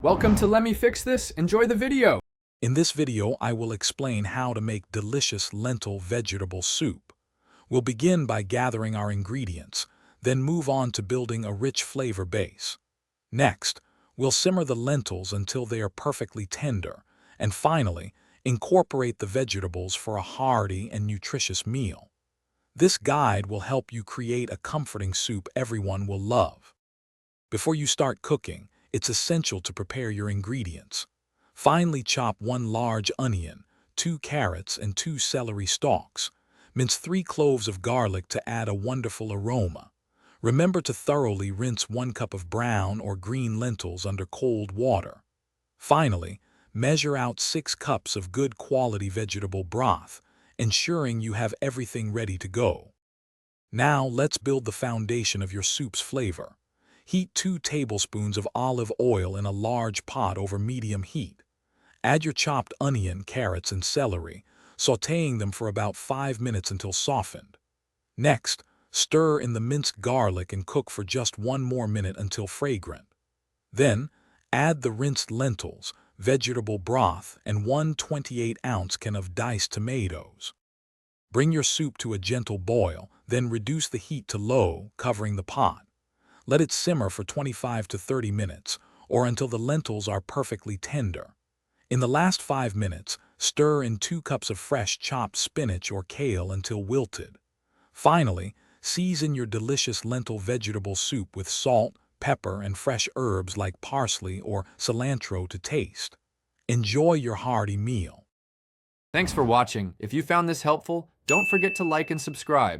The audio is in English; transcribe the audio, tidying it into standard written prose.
Welcome to Let Me Fix This. Enjoy the video. In this video, I will explain how to make delicious lentil vegetable soup. We'll begin by gathering our ingredients, then move on to building a rich flavor base. Next, we'll simmer the lentils until they are perfectly tender, and finally, incorporate the vegetables for a hearty and nutritious meal. This guide will help you create a comforting soup everyone will love. Before you start cooking, it's essential to prepare your ingredients. Finely chop 1 large onion, 2 carrots, and 2 celery stalks. Mince 3 cloves of garlic to add a wonderful aroma. Remember to thoroughly rinse 1 cup of brown or green lentils under cold water. Finally, measure out 6 cups of good quality vegetable broth, ensuring you have everything ready to go. Now let's build the foundation of your soup's flavor. Heat 2 tablespoons of olive oil in a large pot over medium heat. Add your chopped onion, carrots, and celery, sautéing them for about 5 minutes until softened. Next, stir in the minced garlic and cook for just 1 more minute until fragrant. Then, add the rinsed lentils, vegetable broth, and 1 28-ounce can of diced tomatoes. Bring your soup to a gentle boil, then reduce the heat to low, covering the pot. Let it simmer for 25 to 30 minutes, or until the lentils are perfectly tender. In the last 5 minutes, stir in 2 cups of fresh chopped spinach or kale until wilted. Finally, season your delicious lentil vegetable soup with salt, pepper, and fresh herbs like parsley or cilantro to taste. Enjoy your hearty meal. Thanks for watching. If you found this helpful, don't forget to like and subscribe.